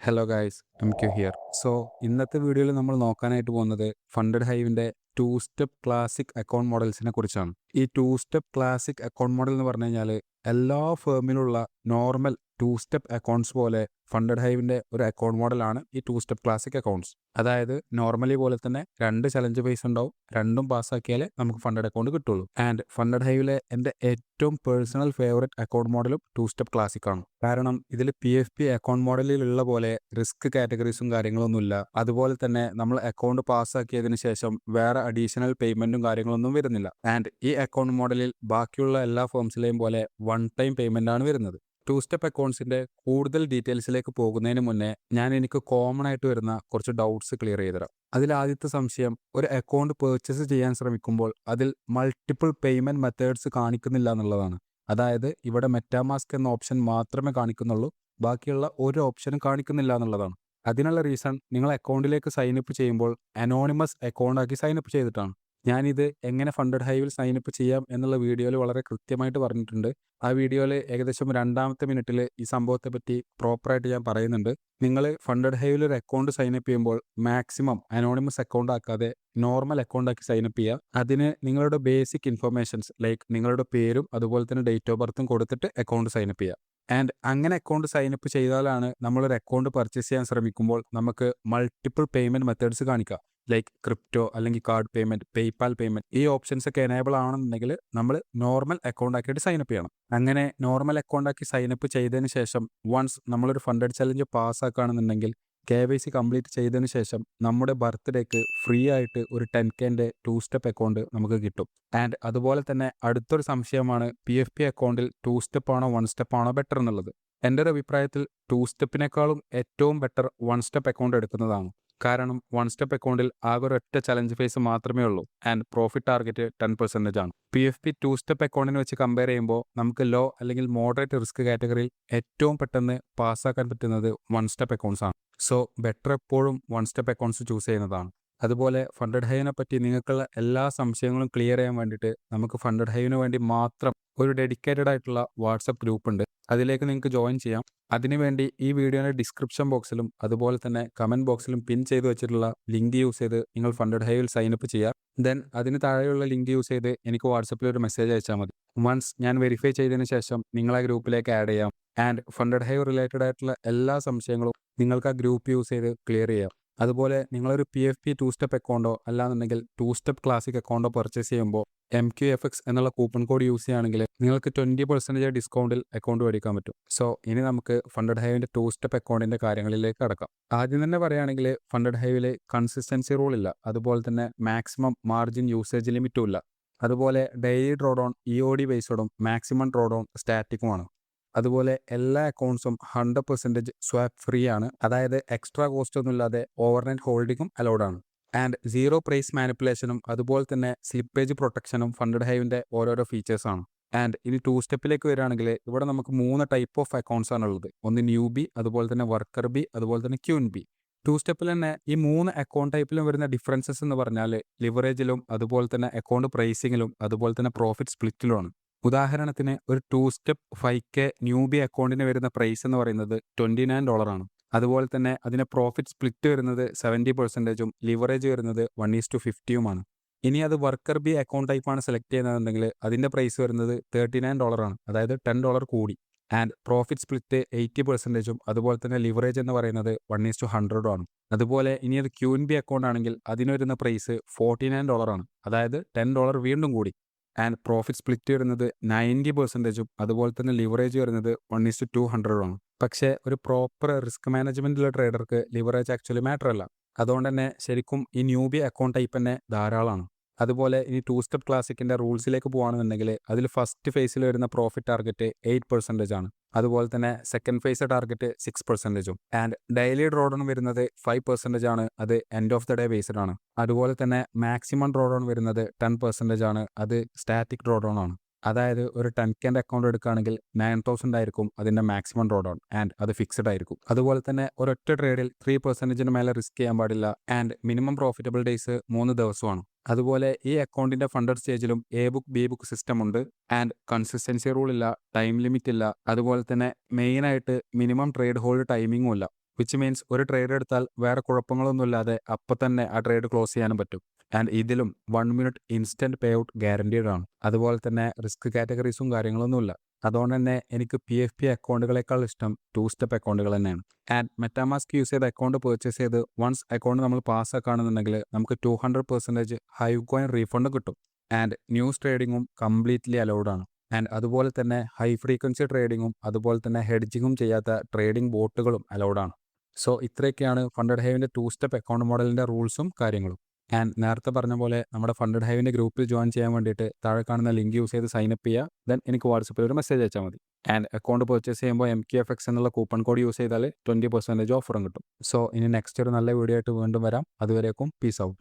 Hello guys, MQ here. So ഇന്നത്തെ വീഡിയോയിൽ നമ്മൾ നോക്കാനായിട്ട് പോകുന്നത് ഫണ്ടഡ് ഹൈവിൻ്റെ ടു സ്റ്റെപ്പ് ക്ലാസിക് അക്കൗണ്ട് മോഡൽസിനെ കുറിച്ചാണ്. ഈ two step classic account model എന്ന് പറഞ്ഞു കഴിഞ്ഞാൽ എല്ലാ ഫേമിലുള്ള നോർമൽ ടു സ്റ്റെപ്പ് അക്കൗണ്ട്സ് പോലെ ഫണ്ടഡ് ഹൈവിൻ്റെ ഒരു അക്കൗണ്ട് മോഡലാണ് ഈ ടു സ്റ്റെപ്പ് ക്ലാസിക് അക്കൗണ്ട്സ്. അതായത് നോർമലി പോലെ തന്നെ രണ്ട് ചലഞ്ച് ബേസ് ഉണ്ടാവും, രണ്ടും പാസ്സാക്കിയാലേ നമുക്ക് ഫണ്ടഡ് അക്കൗണ്ട് കിട്ടുള്ളൂ. ആൻഡ് ഫണ്ടഡ് ഹൈവിലെ എൻ്റെ ഏറ്റവും പേഴ്സണൽ ഫേവറേറ്റ് അക്കൗണ്ട് മോഡലും ടു സ്റ്റെപ്പ് ക്ലാസിക് ആണ്. കാരണം ഇതിൽ PFP അക്കൗണ്ട് മോഡലിലുള്ള പോലെ റിസ്ക് കാറ്റഗറീസും കാര്യങ്ങളൊന്നുമില്ല. അതുപോലെ തന്നെ നമ്മൾ അക്കൗണ്ട് പാസ്സാക്കിയതിന് ശേഷം വേറെ അഡീഷണൽ പേയ്മെന്റും കാര്യങ്ങളൊന്നും വരുന്നില്ല. ആൻഡ് ഈ അക്കൗണ്ട് മോഡലിൽ ബാക്കിയുള്ള എല്ലാ ഫേംസിലെയും പോലെ വൺ ടൈം പേയ്മെന്റ് ആണ് വരുന്നത്. ടു സ്റ്റെപ്പ് അക്കൗണ്ട്സിന്റെ കൂടുതൽ ഡീറ്റെയിൽസിലേക്ക് പോകുന്നതിന് മുന്നേ എനിക്ക് കോമൺ ആയിട്ട് വരുന്ന കുറച്ച് ഡൗട്ട്സ് ക്ലിയർ ചെയ്തുതരാം. അതിൽ ആദ്യത്തെ സംശയം, ഒരു അക്കൗണ്ട് പർച്ചേസ് ചെയ്യാൻ ശ്രമിക്കുമ്പോൾ അതിൽ മൾട്ടിപ്പിൾ പേയ്മെന്റ് മെത്തേഡ്സ് കാണിക്കുന്നില്ല എന്നുള്ളതാണ്. അതായത് ഇവിടെ മെറ്റാമാസ്ക് എന്ന ഓപ്ഷൻ മാത്രമേ കാണിക്കുന്നുള്ളൂ, ബാക്കിയുള്ള ഒരു ഓപ്ഷനും കാണിക്കുന്നില്ല എന്നുള്ളതാണ്. അതിനുള്ള റീസൺ, നിങ്ങൾ അക്കൗണ്ടിലേക്ക് സൈനപ്പ് ചെയ്യുമ്പോൾ അനോണിമസ് അക്കൗണ്ട് ആക്കി സൈനപ്പ് ചെയ്തിട്ടാണ്. ഞാനിത് എങ്ങനെ ഫണ്ടഡ് ഹൈവിൽ സൈനപ്പ് ചെയ്യാം എന്നുള്ള വീഡിയോയിൽ വളരെ കൃത്യമായിട്ട് പറഞ്ഞിട്ടുണ്ട്. ആ വീഡിയോയിൽ ഏകദേശം രണ്ടാമത്തെ മിനിറ്റിൽ ഈ സംഭവത്തെ പറ്റി പ്രോപ്പറായിട്ട് ഞാൻ പറയുന്നുണ്ട്. നിങ്ങൾ ഫണ്ടഡ് ഹൈവിൽ ഒരു അക്കൗണ്ട് സൈനപ്പ് ചെയ്യുമ്പോൾ മാക്സിമം അനോണിമസ് അക്കൗണ്ട് ആക്കാതെ നോർമൽ അക്കൗണ്ട് ആക്കി സൈനപ്പ് ചെയ്യുക. അതിന് നിങ്ങളുടെ ബേസിക് ഇൻഫർമേഷൻസ് ലൈക്ക് നിങ്ങളുടെ പേരും അതുപോലെ തന്നെ ഡേറ്റ് ഓഫ് ബർത്തും കൊടുത്തിട്ട് അക്കൗണ്ട് സൈനപ്പ് ചെയ്യുക. ആൻഡ് അങ്ങനെ അക്കൗണ്ട് സൈനപ്പ് ചെയ്താലാണ് നമ്മളൊരു അക്കൗണ്ട് പർച്ചേസ് ചെയ്യാൻ ശ്രമിക്കുമ്പോൾ നമുക്ക് മൾട്ടിപ്പിൾ പേയ്മെന്റ് മെത്തേഡ്സ് കാണിക്കുക. ലൈക്ക് ക്രിപ്റ്റോ അല്ലെങ്കിൽ കാർഡ് പേയ്മെന്റ്, പേയ്പാൽ പേയ്മെന്റ്, ഈ ഓപ്ഷൻസ് ഒക്കെ എനേബിൾ ആണെന്നുണ്ടെങ്കിൽ നമ്മൾ നോർമൽ അക്കൗണ്ട് ആക്കിയിട്ട് സൈനപ്പ് ചെയ്യണം. അങ്ങനെ നോർമൽ അക്കൗണ്ട് ആക്കി സൈനപ്പ് ചെയ്തതിന് ശേഷം വൺസ് നമ്മളൊരു ഫണ്ടഡ് ചലഞ്ച് പാസ്സാക്കുകയാണെന്നുണ്ടെങ്കിൽ KYC കംപ്ലീറ്റ് ചെയ്തതിന് ശേഷം നമ്മുടെ ബർത്ത്ഡേക്ക് ഫ്രീ ആയിട്ട് ഒരു 10K ടു സ്റ്റെപ്പ് അക്കൗണ്ട് നമുക്ക് കിട്ടും. ആൻഡ് അതുപോലെ തന്നെ അടുത്തൊരു സംശയമാണ്, PFP അക്കൗണ്ടിൽ ടു സ്റ്റെപ്പ് ആണോ വൺ സ്റ്റെപ്പ് ആണോ ബെറ്റർ എന്നുള്ളത്. എൻ്റെ ഒരു അഭിപ്രായത്തിൽ ടു സ്റ്റെപ്പിനേക്കാളും ഏറ്റവും ബെറ്റർ വൺ സ്റ്റെപ്പ് അക്കൗണ്ട് എടുക്കുന്നതാണ്. കാരണം വൺ സ്റ്റെപ്പ് അക്കൗണ്ടിൽ ആകെ ഒരൊറ്റ ചലഞ്ച് ഫേസ് മാത്രമേ ഉള്ളൂ ആൻഡ് പ്രോഫിറ്റ് ടാർഗറ്റ് 10% ആണ്. PFP ടു സ്റ്റെപ്പ് അക്കൗണ്ടിനെ വെച്ച് കമ്പയർ ചെയ്യുമ്പോൾ നമുക്ക് ലോ അല്ലെങ്കിൽ മോഡറേറ്റ് റിസ്ക് കാറ്റഗറിയിൽ ഏറ്റവും പെട്ടെന്ന് പാസ്സാക്കാൻ പറ്റുന്നത് വൺ സ്റ്റെപ്പ് അക്കൗണ്ട്സ് ആണ്. സോ ബെറ്റർ എപ്പോഴും വൺ സ്റ്റെപ്പ് അക്കൗണ്ട്സ് ചൂസ് ചെയ്യുന്നതാണ്. അതുപോലെ ഫണ്ടഡ് ഹൈവിനെ പറ്റി നിങ്ങൾക്കുള്ള എല്ലാ സംശയങ്ങളും ക്ലിയർ ചെയ്യാൻ വേണ്ടിയിട്ട് നമുക്ക് ഫണ്ടഡ് ഹൈവിന് വേണ്ടി മാത്രം ഒരു ഡെഡിക്കേറ്റഡ് ആയിട്ടുള്ള വാട്സപ്പ് ഗ്രൂപ്പ് ഉണ്ട്. അതിലേക്ക് നിങ്ങൾക്ക് ജോയിൻ ചെയ്യാം. അതിനുവേണ്ടി ഈ വീഡിയോയുടെ ഡിസ്ക്രിപ്ഷൻ ബോക്സിലും അതുപോലെ തന്നെ കമന്റ് ബോക്സിലും പിൻ ചെയ്ത് വെച്ചിട്ടുള്ള ലിങ്ക് യൂസ് ചെയ്ത് നിങ്ങൾ ഫണ്ടഡ് ഹൈവിൽ സൈനപ്പ് ചെയ്യുക. ദെൻ അതിന് താഴെയുള്ള ലിങ്ക് യൂസ് ചെയ്ത് എനിക്ക് വാട്സപ്പിൽ ഒരു മെസ്സേജ് അയച്ചാൽ മതി. വൺസ് ഞാൻ വെരിഫൈ ചെയ്തതിന് ശേഷം നിങ്ങളെ ഗ്രൂപ്പിലേക്ക് ആഡ് ചെയ്യാം. ആൻഡ് ഫണ്ടഡ് ഹൈവ് റിലേറ്റഡ് ആയിട്ടുള്ള എല്ലാ സംശയങ്ങളും നിങ്ങൾക്ക് ആ ഗ്രൂപ്പ് യൂസ് ചെയ്ത് ക്ലിയർ ചെയ്യാം. അതുപോലെ നിങ്ങളൊരു PFP ടു സ്റ്റെപ്പ് അക്കൗണ്ടോ അല്ലാന്നുണ്ടെങ്കിൽ ടു സ്റ്റെപ്പ് ക്ലാസിക് അക്കൗണ്ടോ പർച്ചേസ് ചെയ്യുമ്പോൾ MQFX എന്നുള്ള കൂപ്പൺ കോഡ് യൂസ് ചെയ്യുകയാണെങ്കിൽ നിങ്ങൾക്ക് 20% ഡിസ്കൗണ്ടിൽ അക്കൗണ്ട് മേടിക്കാൻ പറ്റും. സോ ഇനി നമുക്ക് ഫണ്ടഡ് ഹൈവിൻ്റെ ടു സ്റ്റെപ്പ് അക്കൗണ്ടിൻ്റെ കാര്യങ്ങളിലേക്ക് കടക്കാം. ആദ്യം തന്നെ പറയുകയാണെങ്കിൽ ഫണ്ടഡ് ഹൈവിൽ കൺസിസ്റ്റൻസി റൂൾ ഇല്ല, അതുപോലെ തന്നെ മാക്സിമം മാർജിൻ യൂസേജ് ലിമിറ്റും ഇല്ല. അതുപോലെ ഡെയിലി ഡ്രോഡൗൺ EOD ബേസ്ഡും മാക്സിമം ഡ്രോഡൗൺ സ്റ്റാറ്റിക്കുമാണ്. അതുപോലെ എല്ലാ അക്കൗണ്ട്സും 100% സ്വാപ്പ് ഫ്രീ ആണ്. അതായത് എക്സ്ട്രാ കോസ്റ്റ് ഒന്നും ഇല്ലാതെ ഓവർനൈറ്റ് ഹോൾഡിങ്ങും അലൗഡ് ആണ്. ആൻഡ് സീറോ പ്രൈസ് മാനിപ്പുലേഷനും അതുപോലെ തന്നെ സ്ലിപ്പേജ് പ്രൊട്ടക്ഷനും ഫണ്ടഡ് ഹൈവിൻ്റെ ഓരോരോ ഫീച്ചേഴ്സ് ആണ്. ആൻഡ് ഇനി ടു സ്റ്റെപ്പിലേക്ക് വരികയാണെങ്കിൽ ഇവിടെ നമുക്ക് 3 ടൈപ്പ് ഓഫ് അക്കൗണ്ട്സ് ആണുള്ളത്. ഒന്ന് ന്യൂ ബി, അതുപോലെ തന്നെ വർക്കർ ബി, അതുപോലെ തന്നെ ക്യൂൻ ബി. ടു സ്റ്റെപ്പിൽ തന്നെ ഈ 3 അക്കൗണ്ട് ടൈപ്പിലും വരുന്ന ഡിഫറൻസസ് എന്ന് പറഞ്ഞാൽ ലിവറേജിലും അതുപോലെ തന്നെ അക്കൗണ്ട് പ്രൈസിങ്ങിലും അതുപോലെ തന്നെ പ്രോഫിറ്റ് സ്പ്ലിറ്റിലുമാണ്. ഉദാഹരണത്തിന് ഒരു ടു സ്റ്റെപ്പ് 5K ന്യൂബി അക്കൗണ്ടിന് വരുന്ന പ്രൈസ് എന്ന് പറയുന്നത് $29 ആണ്. അതുപോലെ തന്നെ അതിന് പ്രോഫിറ്റ് സ്പ്ലിറ്റ് വരുന്നത് 70%ഉം ലിവറേജ് വരുന്നത് 1:50 ഇനി അത് വർക്കർ ബി അക്കൗണ്ട് ടൈപ്പാണ് സെലക്ട് ചെയ്യുന്നതെന്നുണ്ടെങ്കിൽ അതിൻ്റെ പ്രൈസ് വരുന്നത് $39 ആണ്, അതായത് $10 കൂടി. ആൻഡ് പ്രോഫിറ്റ് സ്പ്ലിറ്റ് 80%ഉം അതുപോലെ തന്നെ ലിവറേജ് എന്ന് പറയുന്നത് 1:100 ആണ്. അതുപോലെ ഇനി അത് ക്യൂൻ ബി അക്കൗണ്ട് ആണെങ്കിൽ അതിന് വരുന്ന പ്രൈസ് $49 ആണ്, അതായത് $10 വീണ്ടും കൂടി. ആൻഡ് പ്രോഫിറ്റ് സ്പ്ലിറ്റ് വരുന്നത് 90%ഉം അതുപോലെ തന്നെ ലിവറേജ് വരുന്നത് 1:200 ആണ്. പക്ഷേ ഒരു പ്രോപ്പർ റിസ്ക് മാനേജ്മെൻറ്റുള്ള ട്രേഡർക്ക് ലിവറേജ് ആക്ച്വലി മാറ്റർ അല്ല. അതുകൊണ്ട് തന്നെ ശരിക്കും ഈ ന്യൂബി അക്കൗണ്ട് ടൈപ്പ് തന്നെ ധാരാളമാണ്. അതുപോലെ ഇനി ടു സ്റ്റെപ്പ് ക്ലാസിക്കിൻ്റെ റൂൾസിലേക്ക് പോകുകയാണെന്നുണ്ടെങ്കിൽ അതിൽ ഫസ്റ്റ് ഫേസിൽ വരുന്ന പ്രോഫിറ്റ് ടാർഗറ്റ് 8% ആണ്. അതുപോലെ തന്നെ സെക്കൻഡ് ഫേസ് ടാർഗറ്റ് 6%ഉം. ആൻഡ് ഡെയിലി ഡ്രോഡൗൺ വരുന്നത് 5% ആണ്, അത് end of the day based ആണ്. അതുപോലെ തന്നെ മാക്സിമം ഡ്രോഡൗൺ വരുന്നത് 10% ആണ്, അത് സ്റ്റാറ്റിക് ഡ്രോഡൗൺ ആണ്. അതായത് ഒരു 10K അക്കൗണ്ട് എടുക്കുകയാണെങ്കിൽ 9,000 ആയിരിക്കും അതിൻ്റെ മാക്സിമം ഡ്രോഡൗൺ ആൻഡ് അത് ഫിക്സഡ് ആയിരിക്കും. അതുപോലെ തന്നെ ഒരൊറ്റ ട്രേഡിൽ 3%-ന് മേലെ റിസ്ക് ചെയ്യാൻ പാടില്ല. ആൻഡ് മിനിമം പ്രോഫിറ്റബിൾ ഡേയ്സ് 3 ദിവസമാണ്. അതുപോലെ ഈ അക്കൗണ്ടിൻ്റെ ഫണ്ടഡ് സ്റ്റേജിലും A-book B-book സിസ്റ്റം ഉണ്ട്. ആൻഡ് കൺസിസ്റ്റൻസി റൂൾ ഇല്ല, ടൈം ലിമിറ്റ് ഇല്ല. അതുപോലെ തന്നെ മെയിനായിട്ട് മിനിമം ട്രേഡ് ഹോൾഡ് ടൈമിങ്ങും ഇല്ല. വിച്ച് മീൻസ് ഒരു ട്രേഡ് എടുത്താൽ വേറെ കുഴപ്പങ്ങളൊന്നുമില്ലാതെ അപ്പം തന്നെ ആ ട്രേഡ് ക്ലോസ് ചെയ്യാനും പറ്റും. ആൻഡ് ഇതിലും 1 minute instant pay out guaranteed ആണ്. അതുപോലെ തന്നെ റിസ്ക് കാറ്റഗറീസും കാര്യങ്ങളൊന്നുമില്ല. അതുകൊണ്ട് തന്നെ എനിക്ക് PFP അക്കൗണ്ടുകളേക്കാൾ ഇഷ്ടം 2 സ്റ്റെപ്പ് അക്കൗണ്ടുകൾ തന്നെയാണ്. ആൻഡ് മെറ്റാമാസ്ക് യൂസ് ചെയ്ത് അക്കൗണ്ട് പർച്ചേസ് ചെയ്ത് വൺസ് അക്കൗണ്ട് നമ്മൾ പാസ്സാക്കുകയാണെന്നുണ്ടെങ്കിൽ നമുക്ക് 200% ഹൈവ് കോയിൻ റീഫണ്ട് കിട്ടും. ആൻഡ് ന്യൂസ് ട്രേഡിങ്ങും കംപ്ലീറ്റ്ലി അലൗഡ് ആണ്. ആൻഡ് അതുപോലെ തന്നെ ഹൈ ഫ്രീക്വൻസി ട്രേഡിങ്ങും അതുപോലെ തന്നെ ഹെഡ്ജിങ്ങും ചെയ്യാത്ത ട്രേഡിംഗ് ബോട്ടുകളും അലൗഡ് ആണ്. സോ ഇത്രയൊക്കെയാണ് ഫണ്ടഡ് ഹൈവിൻ്റെ 2 സ്റ്റെപ്പ് അക്കൗണ്ട് മോഡലിൻ്റെ റൂൾസും കാര്യങ്ങളും. ആൻഡ് നേരത്തെ പറഞ്ഞ പോലെ നമ്മുടെ ഫണ്ടഡ് ഹൈവിൻ്റെ ഗ്രൂപ്പിൽ ജോയിൻ ചെയ്യാൻ വേണ്ടിയിട്ട് താഴെ കാണുന്ന ലിങ്ക് യൂസ് ചെയ്ത് സൈനപ്പ് ചെയ്യുക. ദെൻ എനിക്ക് വാട്സപ്പിൽ ഒരു മെസ്സേജ് അയച്ചാൽ മതി. ആൻഡ് അക്കൗണ്ട് പർച്ചേസ് ചെയ്യുമ്പോൾ MKFX എന്നുള്ള കൂപ്പൺ കോഡ് യൂസ് ചെയ്താൽ 20% ഓഫറും കിട്ടും. സോ ഇനി നെക്സ്റ്റ് ഒരു നല്ല വീഡിയോ ആയിട്ട് വീണ്ടും വരാം. അതുവരേക്കും പീസ് ഔട്ട്.